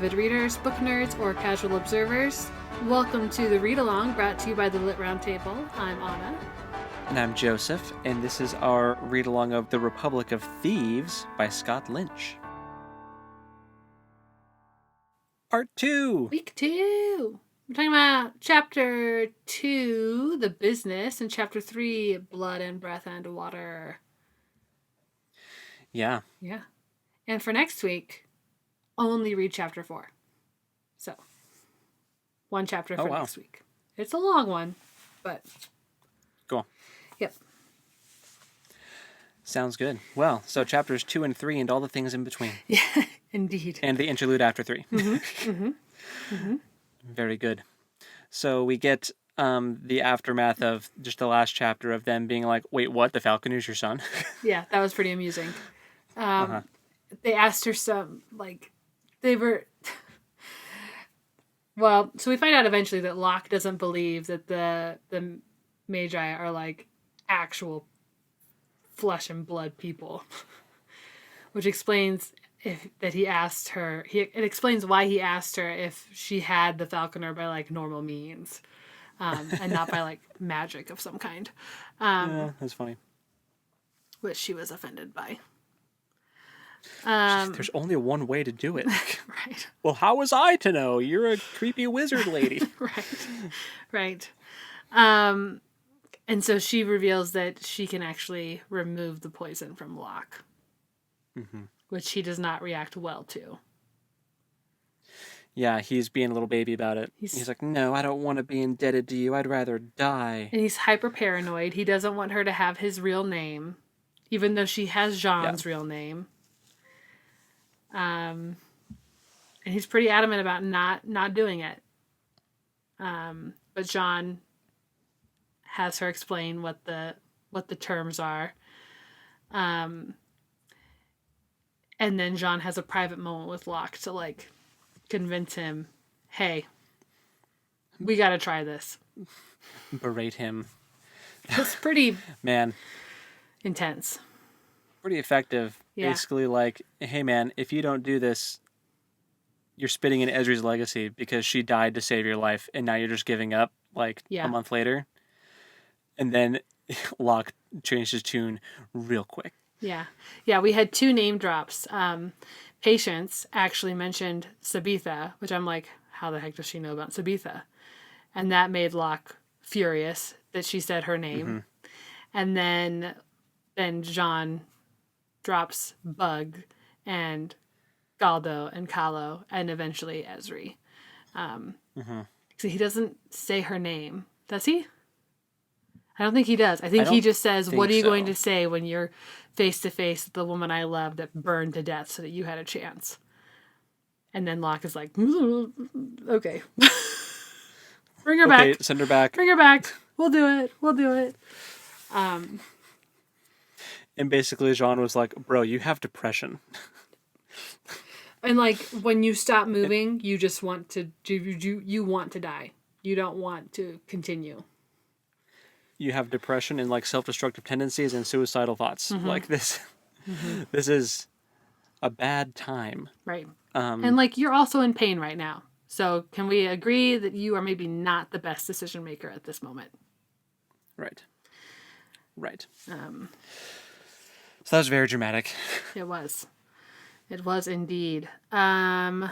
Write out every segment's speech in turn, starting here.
avid readers, book nerds, or casual observers. Welcome to the read-along brought to you by the Lit Roundtable. I'm Anna. And I'm Joseph, and this is our read-along of The Republic of Thieves by Scott Lynch. Part 2! Week 2! We're talking about Chapter 2, The Business, and Chapter 3, Blood and Breath and Water. Yeah. Yeah. And for next week, only read Chapter 4. So, one chapter for next week. It's a long one, but... Cool. Yep. Sounds good. Well, so chapters 2 and 3 and all the things in between. Yeah, indeed. And the interlude after 3. Very good. So we get the aftermath of just the last chapter of them being like, wait, what? The Falcon is your son? Yeah, that was pretty amusing. They asked her some, they were... Well, so we find out eventually that Locke doesn't believe that the Magi are, actual flesh and blood people. Which explains that he asked her... It explains why he asked her if she had the Falconer by, normal means. And not by, magic of some kind. Yeah, that's funny. Which she was offended by. There's only one way to do it. Right. Well, how was I to know? You're a creepy wizard lady. Right. And so she reveals that she can actually remove the poison from Locke. Mm-hmm. Which he does not react well to. Yeah, he's being a little baby about it. He's like, no, I don't want to be indebted to you. I'd rather die. And he's hyper paranoid. He doesn't want her to have his real name, even though she has Jean's real name. And he's pretty adamant about not doing it. But Jean has her explain what the terms are. And then Jean has a private moment with Locke to convince him, hey, we got to try this. Berate him. It's pretty intense. Pretty effective. Yeah. Basically hey man, if you don't do this, you're spitting in Ezri's legacy because she died to save your life and now you're just giving up a month later. And then Locke changed his tune real quick. Yeah. Yeah, we had 2 name drops. Patience actually mentioned Sabitha, which I'm like, how the heck does she know about Sabitha? And that made Locke furious that she said her name. Mm-hmm. And then Jean drops Bug and Galdo and Kahlo and eventually Ezri. So he doesn't say her name. Does he? I don't think he does. I think he just says, what are you going to say when you're face to face with the woman I love that burned to death so that you had a chance? And then Locke is like, okay. Bring her back. Send her back. Bring her back. We'll do it. And basically Jean was like, bro, you have depression. And when you stop moving, you just want to you want to die. You don't want to continue. You have depression and self-destructive tendencies and suicidal thoughts. Mm-hmm. This is a bad time. Right. And you're also in pain right now. So can we agree that you are maybe not the best decision maker at this moment? Right. So that was very dramatic. It was indeed. I'm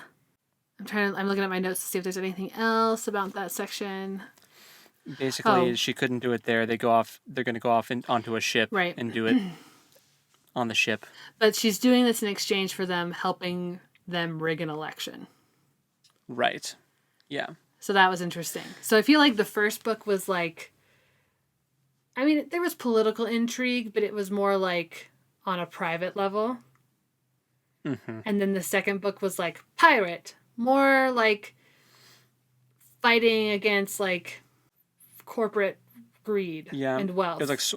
looking at my notes to see if there's anything else about that section. Basically, she couldn't do it there. They're going to go off onto a ship and do it on the ship. But she's doing this in exchange for them helping them rig an election. Right. Yeah. So that was interesting. So I feel like the first book was there was political intrigue, but it was more on a private level. Mm-hmm. And then the second book was pirate. More fighting against corporate greed and wealth. It was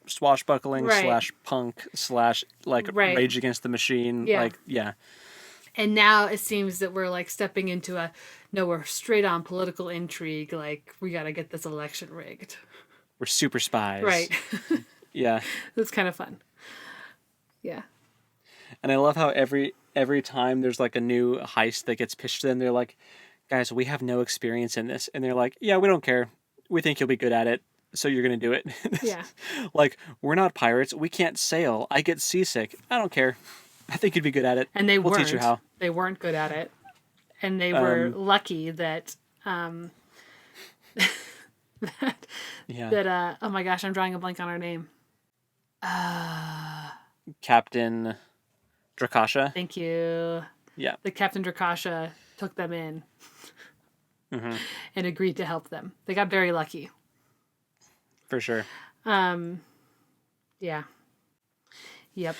swashbuckling / punk / rage against the machine. Yeah. And now it seems that we're stepping into we're straight on political intrigue. We got to get this election rigged. We're super spies. Right. Yeah. It's kind of fun. Yeah. And I love how every time there's like a new heist that gets pitched to them, they're like, guys, we have no experience in this. And they're like, yeah, we don't care. We think you'll be good at it. So you're going to do it. Yeah. Like, we're not pirates. We can't sail. I get seasick. I don't care. I think you'd be good at it. And they we'll weren't. Teach you how. They weren't good at it. And they were lucky that that oh my gosh, I'm drawing a blank on her name. Captain Drakasha. Thank you. Yeah. The Captain Drakasha took them in and agreed to help them. They got very lucky. For sure. Yeah. Yep.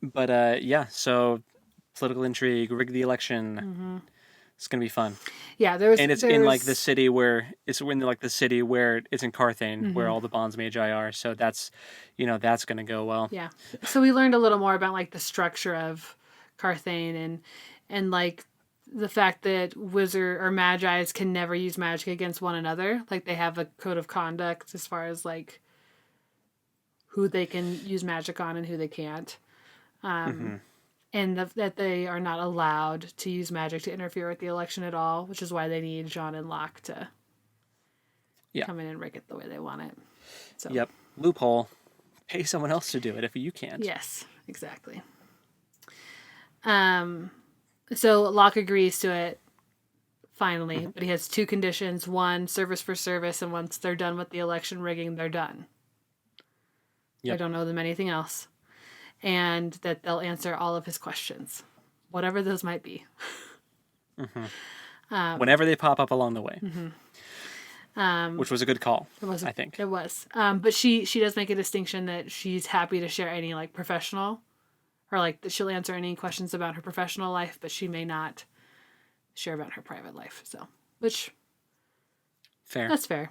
But so political intrigue, rig the election. It's gonna be fun. Yeah, it's in like the city where it's in like the city where it's in Carthage where all the bondsmagi are. So that's that's gonna go well. Yeah. So we learned a little more about like the structure of Carthage and like the fact that wizard or magi's can never use magic against one another. Like they have a code of conduct as far as like who they can use magic on and who they can't. And that they are not allowed to use magic to interfere with the election at all, which is why they need Jean and Locke to come in and rig it the way they want it. So. Yep. Loophole. Pay someone else to do it if you can't. Yes, exactly. So Locke agrees to it finally, but he has two conditions. One, service for service, and once they're done with the election rigging, they're done. Yep. I don't owe them anything else. And that they'll answer all of his questions, whatever those might be. Whenever they pop up along the way. Which was a good call, I think. It was. But she does make a distinction that she's happy to share any like professional or like that she'll answer any questions about her professional life, but she may not share about her private life. So, which fair. That's fair.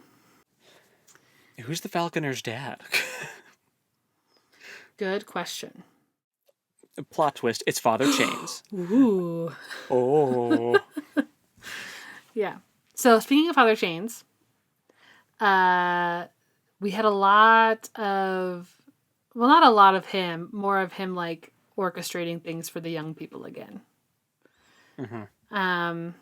Who's the Falconer's dad? Good question. Plot twist, it's Father Chains. Ooh. Oh. Yeah. So speaking of Father Chains, we had a lot of, well, not a lot of him, more of him like orchestrating things for the young people again. Well,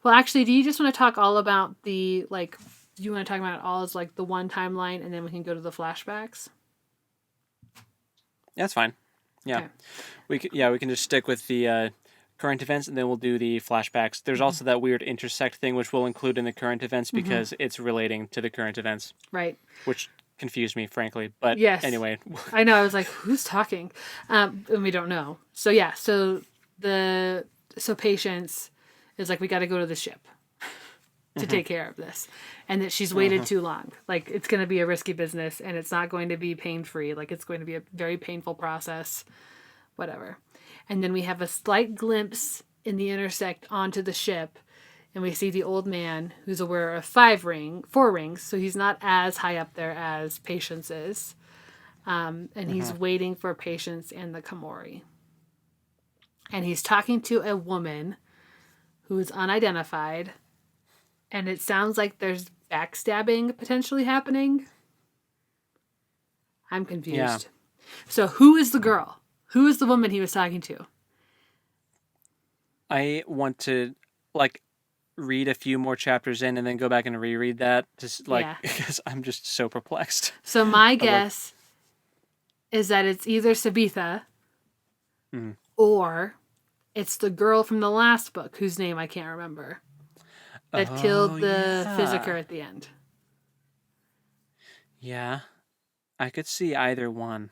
actually, do you just want to talk all about the, like, do you want to talk about it all as like the one timeline and then we can go to the flashbacks? That's fine. Yeah. Okay. We can just stick with the current events and then we'll do the flashbacks. There's also that weird intersect thing which we'll include in the current events because it's relating to the current events. Right. Which confused me, frankly. But anyway. I know. I was like, who's talking? And we don't know. So yeah. So Patience is like, we got to go to the ship to take care of this. And that she's waited too long. Like, it's going to be a risky business and it's not going to be pain-free. Like, it's going to be a very painful process, whatever. And then we have a slight glimpse in the intersect onto the ship and we see the old man who's aware of 4 rings. So he's not as high up there as Patience is. And he's waiting for Patience and the Komori. And he's talking to a woman who is unidentified. And it sounds like there's backstabbing potentially happening. I'm confused. Yeah. So who is the girl? Who is the woman he was talking to? I want to read a few more chapters in and then go back and reread that because I'm just so perplexed. So my guess is that it's either Sabitha or it's the girl from the last book whose name I can't remember. That killed the Physiker at the end. Yeah. I could see either one.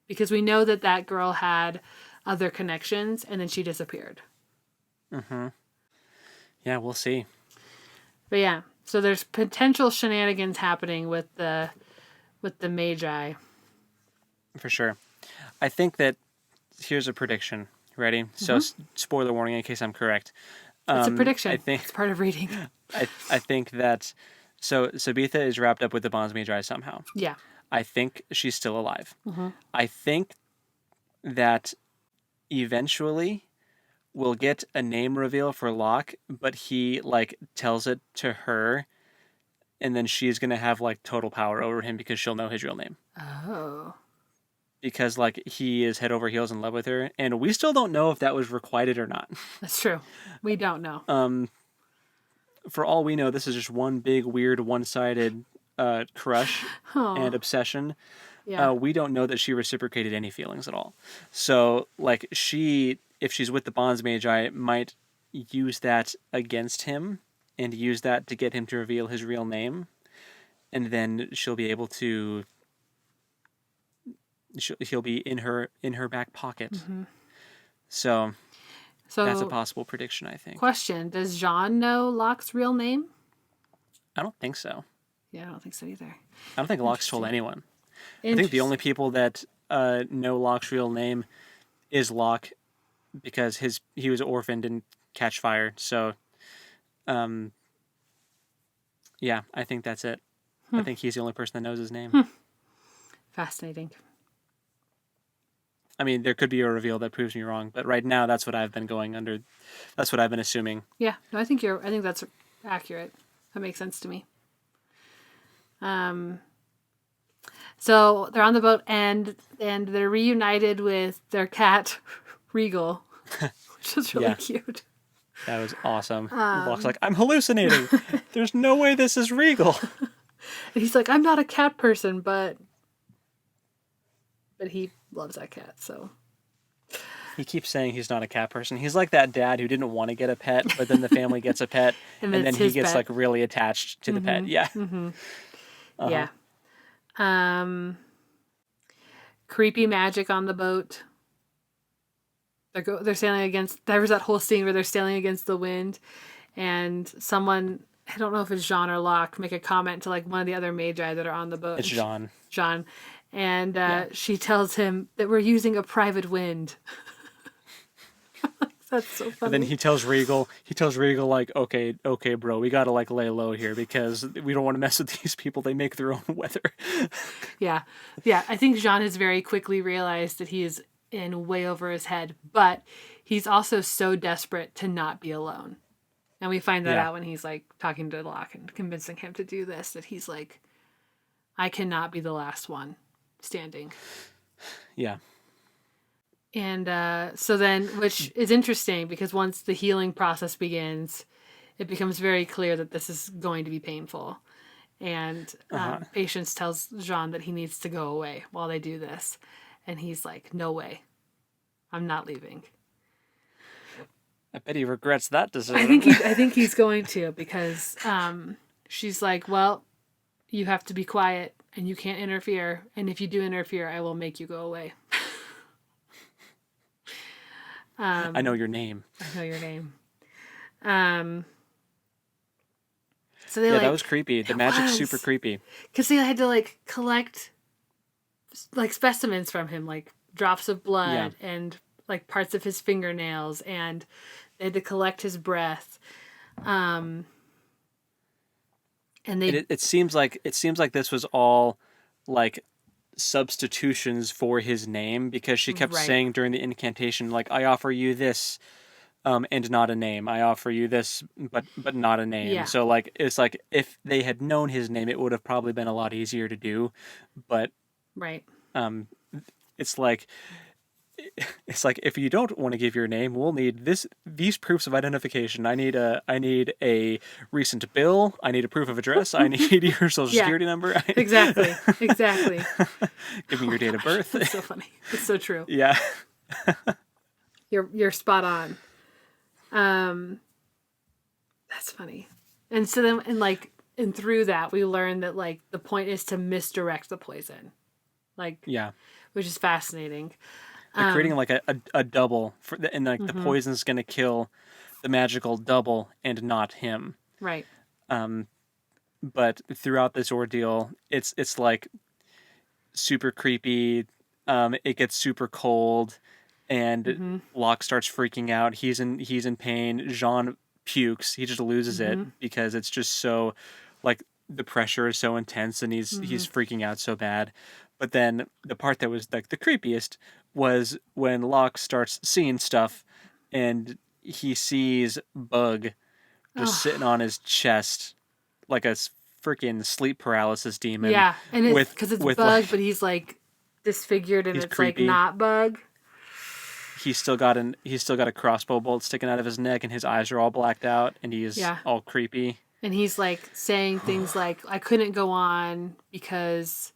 Because we know that girl had other connections and then she disappeared. Yeah, we'll see. But yeah, so there's potential shenanigans happening with the Magi. For sure. I think that here's a prediction. Ready? So spoiler warning in case I'm correct. It's a prediction. It's part of reading. I think that Sabitha is wrapped up with the bondsmagi somehow. Yeah. I think she's still alive. I think that eventually we'll get a name reveal for Locke, but he tells it to her, and then she's gonna have total power over him because she'll know his real name. Oh. because like he is head over heels in love with her, and we still don't know if that was requited or not. That's true. We don't know. For all we know, this is just one big weird one-sided crush and obsession. Yeah. We don't know that she reciprocated any feelings at all. So like if she's with the bondsmagi, might use that against him and use that to get him to reveal his real name, and then she'll be able to. He'll be in her back pocket. Mm-hmm. So that's a possible prediction, I think. Question: does Jean know Locke's real name? I don't think so. Yeah, I don't think so either. I don't think Locke's told anyone. I think the only people that know Locke's real name is Locke, because he was orphaned and catch fire. So, yeah, I think that's it. I think he's the only person that knows his name. Fascinating. I mean, there could be a reveal that proves me wrong, but right now that's what I've been going under. That's what I've been assuming. Yeah, no, I think that's accurate. That makes sense to me. So they're on the boat and they're reunited with their cat, Regal, which is really cute. That was awesome. Locke's like, I'm hallucinating. There's no way this is Regal. And he's like, I'm not a cat person, but he loves that cat, so. He keeps saying he's not a cat person. He's like that dad who didn't want to get a pet, but then the family gets a pet, and then he gets like really attached to the pet. Yeah. Mm-hmm. Yeah. Creepy magic on the boat. They're sailing against. There was that whole scene where they're sailing against the wind, and someone, I don't know if it's Jean or Locke, make a comment to like one of the other magi that are on the boat. It's Jean. Jean, and she tells him that we're using a private wind. That's so funny. And then he tells Regal like, okay, bro, we gotta like lay low here because we don't want to mess with these people. They make their own weather. Yeah. I think Jean has very quickly realized that he is in way over his head, but he's also so desperate to not be alone. And we find that out when he's like talking to Locke and convincing him to do this, that he's like, I cannot be the last one standing. Yeah. And so then, which is interesting because once the healing process begins, it becomes very clear that this is going to be painful. And Patience tells Jean that he needs to go away while they do this. And he's like, no way. I'm not leaving. I bet he regrets that decision. I think he's going to, because she's like, well, you have to be quiet and you can't interfere. And if you do interfere, I will make you go away. I know your name. So they that was creepy. The magic's super creepy. Because they had to like collect like specimens from him, like drops of blood and like parts of his fingernails, and they had to collect his breath. And it seems like this was all like substitutions for his name, because she kept saying during the incantation, like, I offer you this and not a name. I offer you this but not a name. Yeah. So like it's like if they had known his name, it would have probably been a lot easier to do. But it's like if you don't want to give your name, we'll need these proofs of identification. I need a recent bill. I need a proof of address. I need your social security number. Exactly. Give me your date of birth. It's so funny. It's so true. Yeah. You're spot on. That's funny. And so then and through that we learn that like the point is to misdirect the poison. Which is fascinating. They're creating like a double and like the poison's going to kill the magical double and not him. Right. But throughout this ordeal, it's like super creepy. It gets super cold, and Locke starts freaking out. He's in pain. Jean pukes. He just loses it because it's just so like the pressure is so intense, and he's freaking out so bad. But then the part that was like the creepiest was when Locke starts seeing stuff, and he sees Bug just sitting on his chest like a freaking sleep paralysis demon. Yeah, and because it's Bug, but he's like disfigured and He's it's creepy. like not Bug. He's still got a crossbow bolt sticking out of his neck, and his eyes are all blacked out, and he's all creepy. And he's like saying things like, "I couldn't go on because."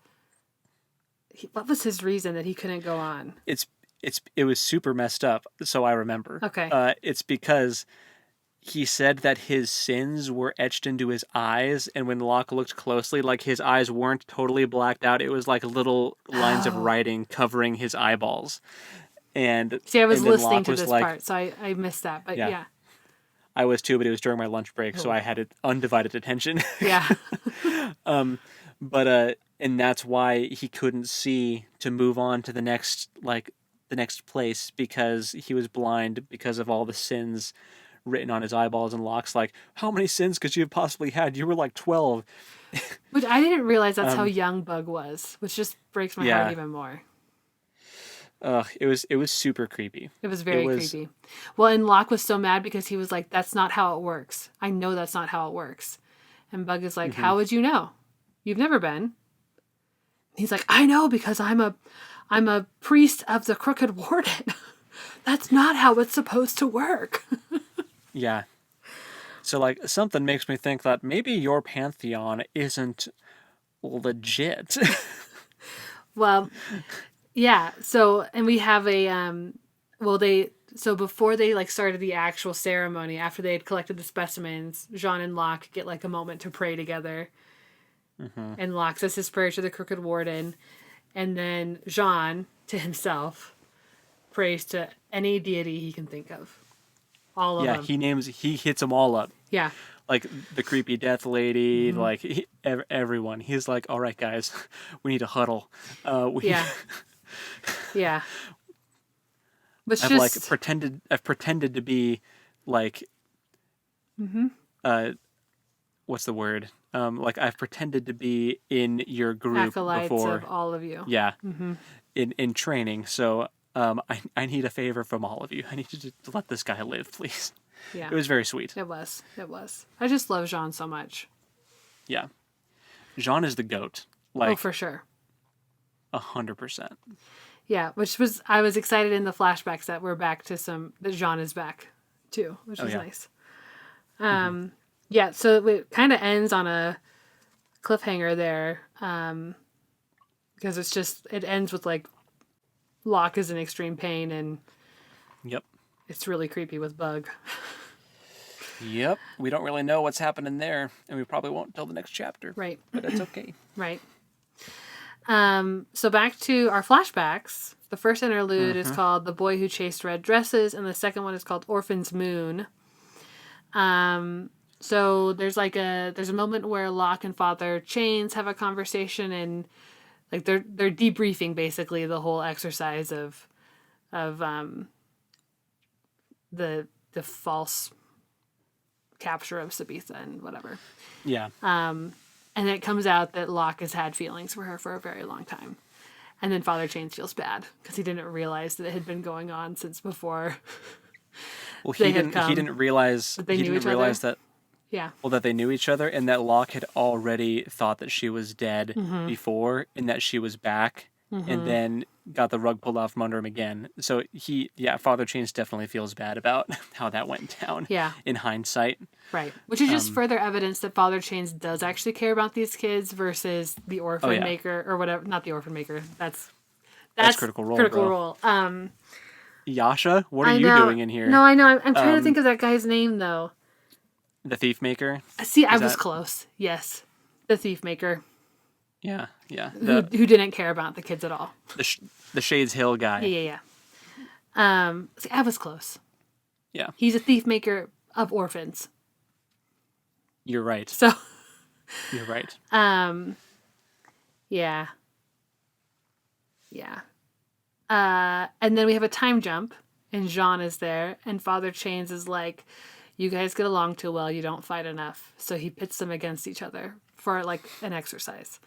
What was his reason that he couldn't go on? It was super messed up. So I remember. Okay. It's because he said that his sins were etched into his eyes, and when Locke looked closely, like his eyes weren't totally blacked out. It was like little lines of writing covering his eyeballs. And see, I was listening Locke to was this like, part, so I missed that. But yeah. I was too, but it was during my lunch break, so I had undivided attention. Yeah. And that's why he couldn't see to move on to the next place, because he was blind because of all the sins written on his eyeballs. And Locke's like, how many sins could you have possibly had? You were like 12. Which I didn't realize that's how young Bug was, which just breaks my heart even more. It was super creepy. It was very creepy. Well, and Locke was so mad because he was like, that's not how it works. I know that's not how it works. And Bug is like, how would you know? You've never been. He's like, I know because I'm a priest of the Crooked Warden. That's not how it's supposed to work. Yeah. So like something makes me think that maybe your pantheon isn't legit. Well, yeah. So, and we have so before they like started the actual ceremony, after they had collected the specimens, Jean and Locke get like a moment to pray together. And Locke says his prayer to the Crooked Warden. And then Jean, to himself, prays to any deity he can think of. All of them. Yeah, he hits them all up. Yeah. Like the creepy death lady, like everyone. He's like, all right, guys, we need to huddle. Yeah. Yeah. But I've pretended to be like, what's the word? Like I've pretended to be in your group acolytes before. Of all of you. Yeah. In training. So I need a favor from all of you. I need you to let this guy live, please. Yeah. It was very sweet. It was. I just love Jean so much. Yeah. Jean is the GOAT. Like, for sure. 100%. Yeah, I was excited in the flashbacks that we're back to that Jean is back too, which is nice. Yeah, so it kind of ends on a cliffhanger there, because it ends with like Locke is in extreme pain and it's really creepy with Bug. Yep, we don't really know what's happening there, and we probably won't until the next chapter. Right, but that's okay. Right. So back to our flashbacks. The first interlude is called "The Boy Who Chased Red Dresses," and the second one is called "Orphan's Moon." So there's a moment where Locke and Father Chains have a conversation, and like they're debriefing basically the whole exercise of the false capture of Sabitha and whatever. Yeah. And it comes out that Locke has had feelings for her for a very long time. And then Father Chains feels bad because he didn't realize that it had been going on since before. Well, he didn't realize that they knew each other. That. Yeah. Well, that they knew each other, and that Locke had already thought that she was dead before, and that she was back, and then got the rug pulled out from under him again. So Father Chains definitely feels bad about how that went down. Yeah. In hindsight. Right. Which is just further evidence that Father Chains does actually care about these kids versus the orphan maker or whatever. Not the orphan maker. That's Critical Role. Critical Role. Yasha, what are you doing in here? No, I know. I'm trying to think of that guy's name though. The Thief Maker. See, I was close. Yes, the Thief Maker. Yeah. Who didn't care about the kids at all. The Shades Hill guy. Yeah. See, I was close. Yeah. He's a thief maker of orphans. You're right. So. You're right. Yeah. And then we have a time jump, and Jean is there, and Father Chains is like, you guys get along too well, you don't fight enough. So he pits them against each other for like an exercise,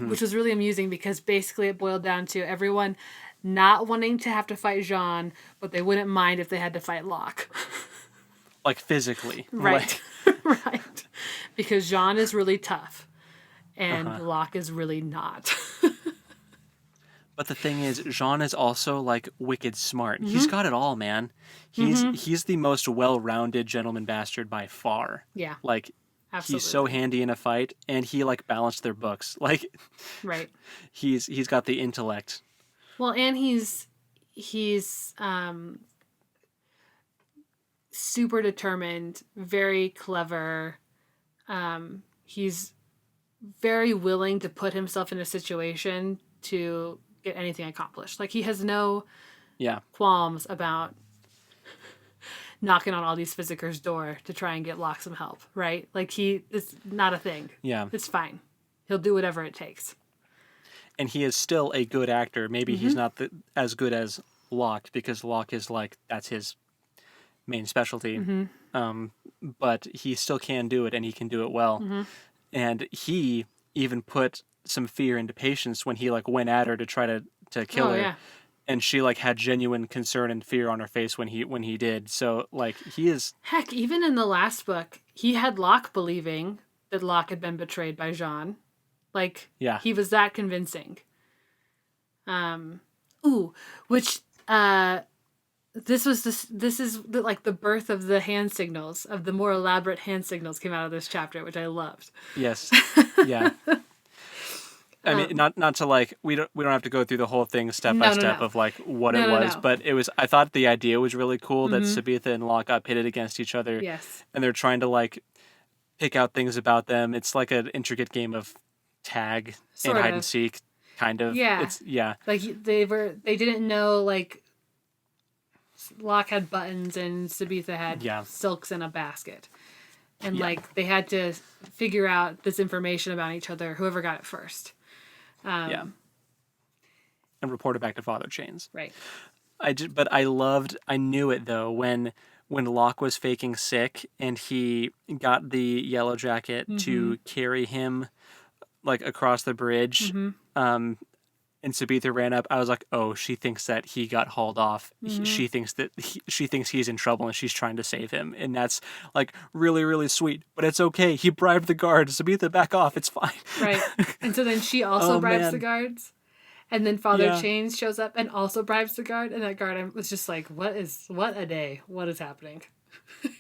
which was really amusing because basically it boiled down to everyone not wanting to have to fight Jean, but they wouldn't mind if they had to fight Locke. Like physically. Right. Right. Because Jean is really tough and Locke is really not. But the thing is, Jean is also like wicked smart. He's got it all, man. He's the most well-rounded gentleman bastard by far. Yeah. Like, absolutely. He's so handy in a fight, and he like balanced their books. Like, right. He's got the intellect. Well, and he's super determined, very clever. He's very willing to put himself in a situation to get anything accomplished. Like, he has no qualms about knocking on all these Physicers' door to try and get Locke some help, right? Like, it's not a thing. Yeah. It's fine. He'll do whatever it takes. And he is still a good actor. Maybe he's not as good as Locke, because Locke is like, that's his main specialty. But he still can do it, and he can do it well. And he even put some fear into Patience when he like went at her to try to kill her. Yeah. And she like had genuine concern and fear on her face when he did. So like, he is... Heck, even in the last book, he had Locke believing that Locke had been betrayed by Jean. Like, he was that convincing. This is like the birth of the hand signals, of the more elaborate hand signals came out of this chapter, which I loved. Yes. Yeah. I mean, not to like, we don't have to go through the whole thing step by step of like what it was, but it was, I thought the idea was really cool that Sabitha and Locke got pitted against each other. Yes. And they're trying to like pick out things about them. It's like an intricate game of tag and hide and seek, kind of. Yeah. Like they didn't know, like, Locke had buttons and Sabitha had silks in a basket. And like, they had to figure out this information about each other, whoever got it first. And report it back to Father Chains. Right. But I knew it though, when Locke was faking sick and he got the Yellow Jacket to carry him like across the bridge, and Sabitha ran up, I was like, oh, she thinks that he got hauled off. She thinks he's in trouble and she's trying to save him. And that's like really, really sweet. But it's okay. He bribed the guards. Sabitha, back off. It's fine. Right. And so then she also bribes the guards. And then Father Chains shows up and also bribes the guard. And that guard was just like, what a day. What is happening?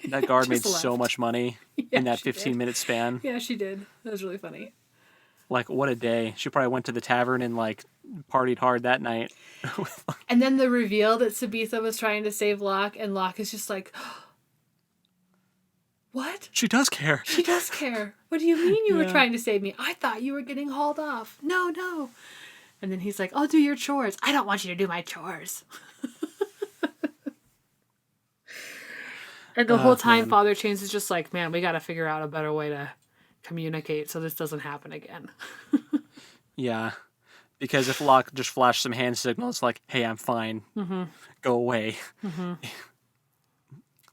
That guard made so much money in that 15-minute span. Yeah, she did. That was really funny. Like, what a day. She probably went to the tavern and, like, partied hard that night. And then the reveal that Sabitha was trying to save Locke, and Locke is just like, what? She does care. She does care. What do you mean you were trying to save me? I thought you were getting hauled off. No. And then he's like, I'll do your chores. I don't want you to do my chores. And the whole time, Father Chains is just like, man, we got to figure out a better way to communicate so this doesn't happen again. Yeah. Because if Locke just flashed some hand signals like, hey, I'm fine, go away,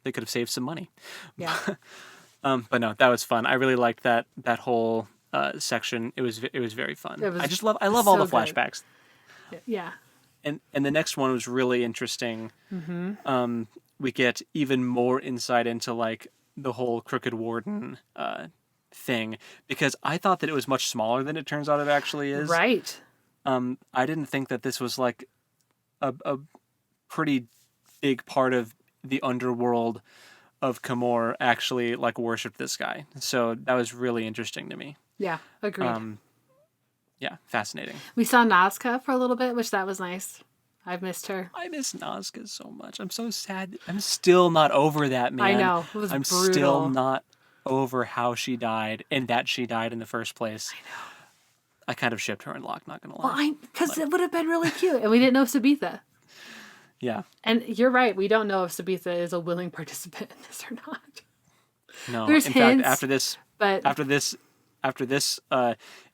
they could have saved some money. Yeah. But no, that was fun. I really liked that whole section. It was very fun. I love all the flashbacks. Good. Yeah. And the next one was really interesting. We get even more insight into like the whole Crooked Warden thing, because I thought that it was much smaller than it turns out it actually is. Right. I didn't think that this was like a pretty big part of the underworld of Camor actually like worshipped this guy. So that was really interesting to me. Yeah, agreed. Yeah, fascinating. We saw Nazca for a little bit, which that was nice. I've missed her. I miss Nazca so much. I'm so sad. I'm still not over that, man. I know. It was brutal. Still not over how she died and that she died in the first place. I know. I kind of shipped her and Locke, not gonna lie. Well, because it would have been really cute, and we didn't know Sabitha. Yeah. And you're right. We don't know if Sabitha is a willing participant in this or not. No. There's in hints, fact, after this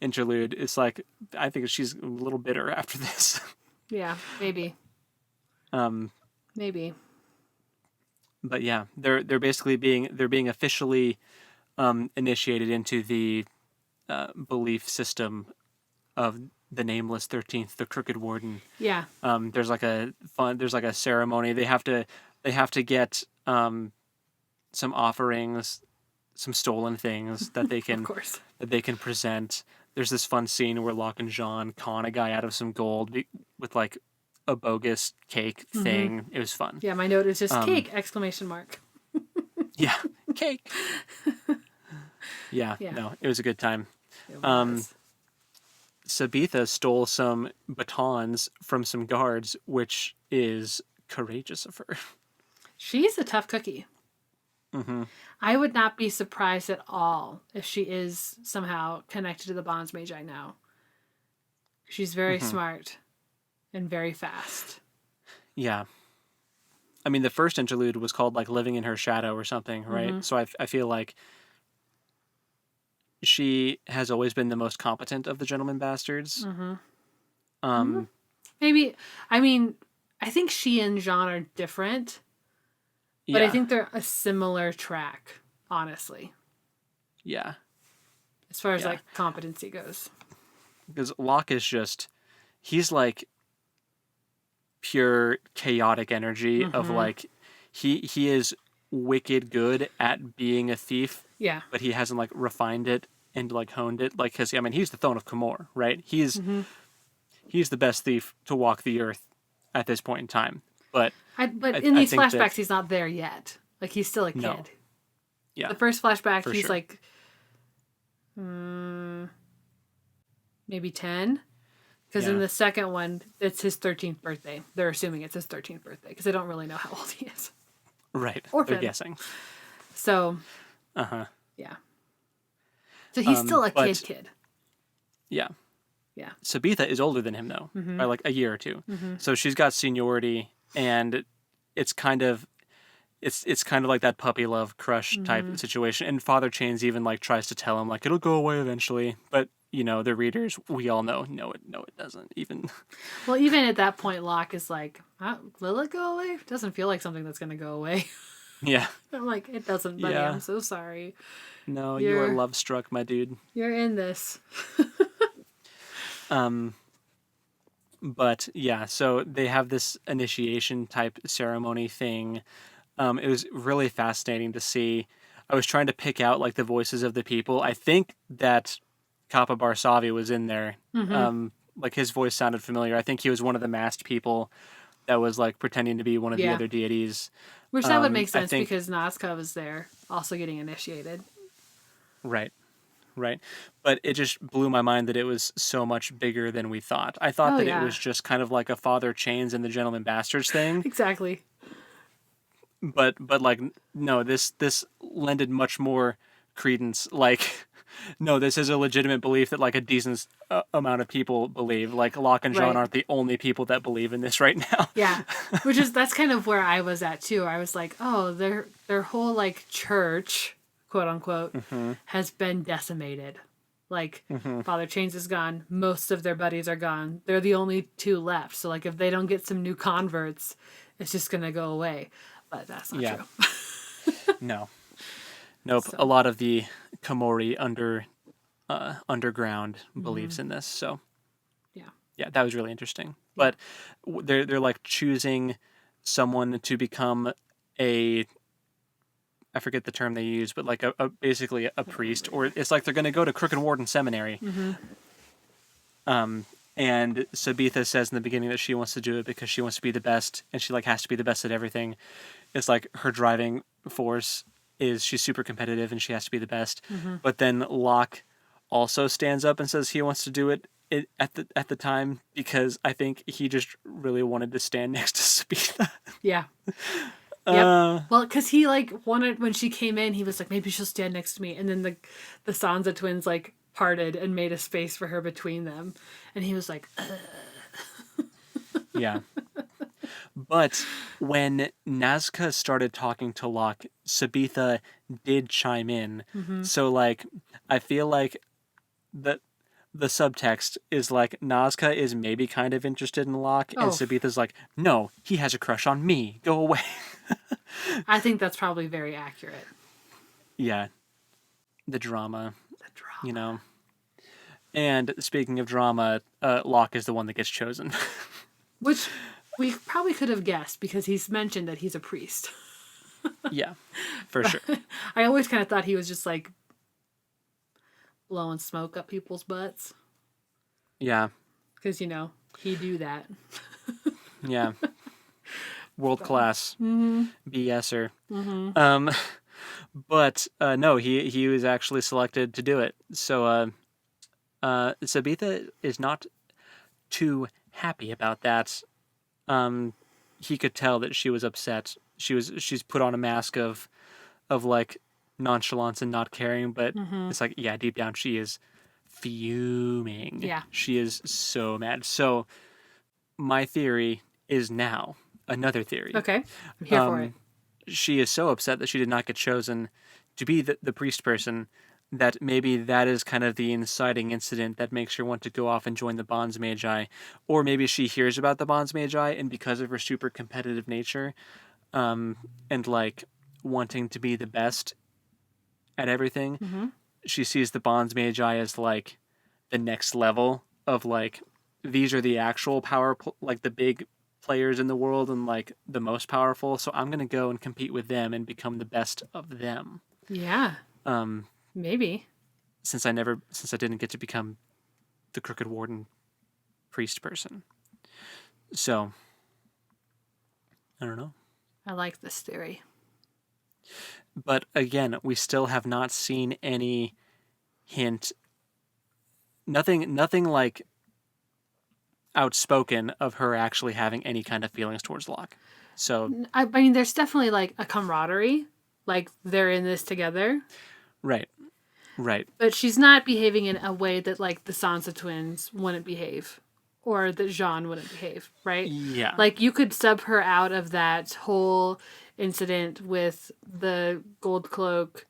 interlude, it's like I think she's a little bitter after this. Yeah, maybe. Maybe. But yeah, they're basically being officially initiated into the belief system of the Nameless 13th, the Crooked Warden. Yeah. There's like a ceremony. They have to get some offerings, some stolen things that they can of course. that they can present. there's this fun scene where Locke and Jean con a guy out of some gold with like a bogus cake thing. It was fun. Yeah, my note is just cake! Exclamation mark. Yeah, cake. Yeah, no, it was a good time. It was. Sabitha stole some batons from some guards, which is courageous of her. She's a tough cookie. Mm-hmm. I would not be surprised at all if she is somehow connected to the bondsmagi now. She's very smart and very fast. Yeah. I mean, the first interlude was called like Living in Her Shadow or something, right? So I feel like she has always been the most competent of the gentleman bastards. Maybe, I mean, I think she and Jean are different, but I think they're a similar track, honestly. Yeah. As far as like competency goes. Because Locke is just, he's like pure chaotic energy of like, he is wicked good at being a thief. Yeah. But he hasn't like refined it and like honed it. Like, cause I mean, he's the Throne of Comor, right? He's the best thief to walk the earth at this point in time. But in these flashbacks, he's not there yet. Like, he's still a kid. No. Yeah. The first flashback, he's sure. like, maybe 10. Because in the second one, it's his 13th birthday. They're assuming it's his 13th birthday because they don't really know how old he is. Right. Orphan. They're guessing. So. Yeah. So he's still a kid. Yeah. Yeah. Sabitha is older than him though, by like a year or two. So she's got seniority, and it's kind of like that puppy love crush type situation. And Father Chains even like tries to tell him like it'll go away eventually, but you know, the readers, we all know, no, it doesn't even. Well, even at that point, Locke is like, will it go away? It doesn't feel like something that's going to go away. Yeah. I'm like, it doesn't, buddy. I'm so sorry. No, you are love struck, my dude. You're in this. But yeah, so they have this initiation type ceremony thing. It was really fascinating to see. I was trying to pick out like the voices of the people. I think that Kappa Barsavi was in there. Like his voice sounded familiar. I think he was one of the masked people that was like pretending to be one of the other deities. Which that would make sense because Nazca was there also getting initiated. Right. But it just blew my mind that it was so much bigger than we thought. I thought it was just kind of like a Father Chains and the Gentleman Bastards thing. Exactly. But like, no, this lended much more credence. Like, no, this is a legitimate belief that like a decent amount of people believe. Like Locke and Jean aren't the only people that believe in this right now. Yeah, that's kind of where I was at too. I was like, oh, their whole like church, quote unquote, has been decimated. Like Father Chains is gone. Most of their buddies are gone. They're the only two left. So like if they don't get some new converts, it's just gonna go away. But that's not true. No. Nope. So. A lot of the Komori underground believes in this. So yeah, that was really interesting. But they're like choosing someone to become I forget the term they use, but like basically a priest, or it's like they're going to go to Crooked Warden Seminary. And Sabitha says in the beginning that she wants to do it because she wants to be the best, and she like has to be the best at everything. It's like her driving force is she's super competitive and she has to be the best. But then Locke also stands up and says he wants to do it at the time because I think he just really wanted to stand next to Sabitha. Yeah. Yep. Well, because he like wanted, when she came in, he was like, maybe she'll stand next to me, and then the Sansa twins like parted and made a space for her between them, and he was like, yeah. But when Nazca started talking to Locke, Sabitha did chime in. So like, I feel like the subtext is like Nazca is maybe kind of interested in Locke, and Sabitha's like, no, he has a crush on me. Go away. I think that's probably very accurate. Yeah. The drama. You know. And speaking of drama, Locke is the one that gets chosen. Which we probably could have guessed because he's mentioned that he's a priest. Yeah, for sure. I always kind of thought he was just like blowing smoke up people's butts. Yeah. Because, he do that. Yeah. World class BSer. Mm-hmm. But no, he was actually selected to do it. So Sabitha is not too happy about that. He could tell that she was upset. She's put on a mask of like nonchalance and not caring, but it's like, yeah, deep down she is fuming. Yeah. She is so mad. So my theory is now another theory. Okay. I'm here for it. She is so upset that she did not get chosen to be the priest person that maybe that is kind of the inciting incident that makes her want to go off and join the bondsmagi. Or maybe she hears about the bondsmagi, and because of her super competitive nature, and like wanting to be the best at everything, she sees the bondsmagi as like the next level of like, these are the actual like the big players in the world and like the most powerful, so I'm gonna go and compete with them and become the best of them. Yeah. Maybe. Since I didn't get to become the Crooked Warden priest person. So I don't know. I like this theory. But again, we still have not seen any hint. Nothing like outspoken of her actually having any kind of feelings towards Locke. So I mean, there's definitely like a camaraderie, like they're in this together. Right. But she's not behaving in a way that like the Sansa twins wouldn't behave, or that Jean wouldn't behave, right? Yeah. Like you could sub her out of that whole incident with the gold cloak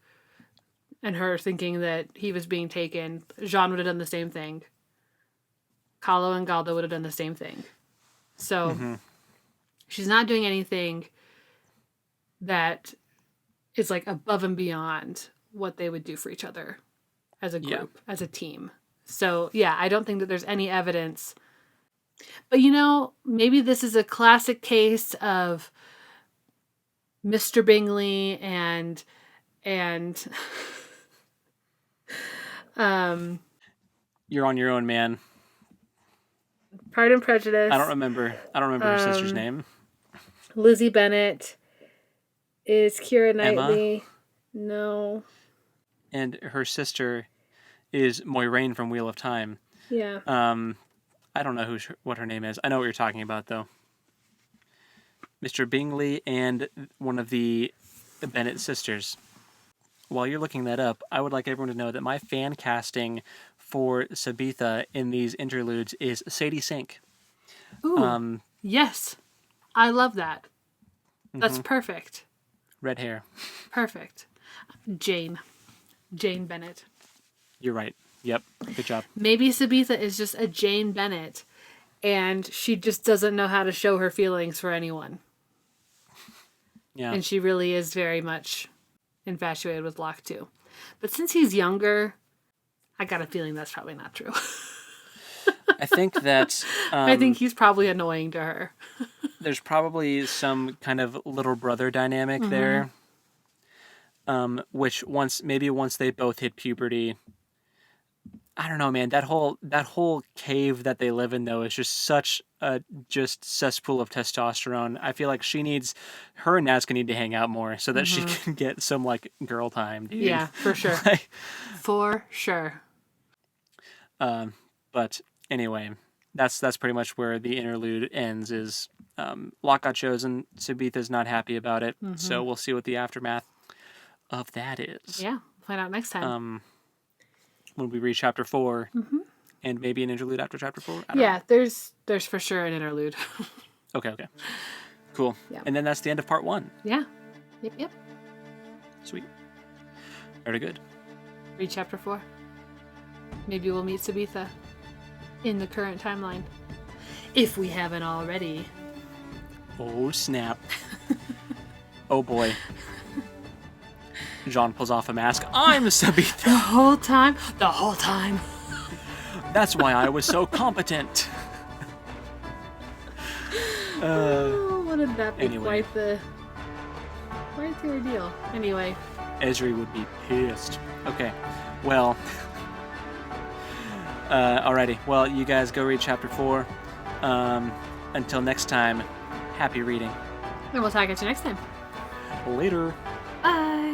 and her thinking that he was being taken. Jean would have done the same thing. Kahlo and Galdo would have done the same thing. So she's not doing anything that is like above and beyond what they would do for each other as a group, as a team. So yeah, I don't think that there's any evidence. But maybe this is a classic case of Mr. Bingley and You're on your own, man. Pride and Prejudice. I don't remember her sister's name. Lizzie Bennet. Is Keira Knightley. Emma? No. And her sister is Moiraine from Wheel of Time. Yeah. I don't know what her name is. I know what you're talking about, though. Mr. Bingley and one of the Bennet sisters. While you're looking that up, I would like everyone to know that my fan casting for Sabitha in these interludes is Sadie Sink. Ooh. Yes. I love that. That's perfect. Red hair. Perfect. Jane Bennett. You're right. Yep. Good job. Maybe Sabitha is just a Jane Bennett, and she just doesn't know how to show her feelings for anyone. Yeah. And she really is very much infatuated with Locke too. But since he's younger, I got a feeling that's probably not true. I think that... I think he's probably annoying to her. There's probably some kind of little brother dynamic there. Which once they both hit puberty, I don't know, man. That whole cave that they live in, though, is just such a cesspool of testosterone. I feel like her and Nazca need to hang out more so that she can get some like girl time, dude. Yeah, for sure. For sure. But anyway, that's pretty much where the interlude ends. Is Locke got chosen. Sabitha's not happy about it, so we'll see what the aftermath of that is. Yeah, find out next time. When we reach chapter 4, and maybe an interlude after chapter 4. Yeah, there's for sure an interlude. Okay, cool. Yeah. And then that's the end of part 1. Yeah. Yep. Sweet. Very good. Read chapter 4. Maybe we'll meet Sabitha in the current timeline, if we haven't already. Oh snap! Oh boy. Jean pulls off a mask. I'm Sabitha. The whole time. That's why I was so competent. Wouldn't that be anyway. quite the ordeal? Anyway. Esri would be pissed. Okay, well, Alrighty. Well, you guys go read chapter 4. Until next time, happy reading. And we'll talk at you next time. Later. Bye.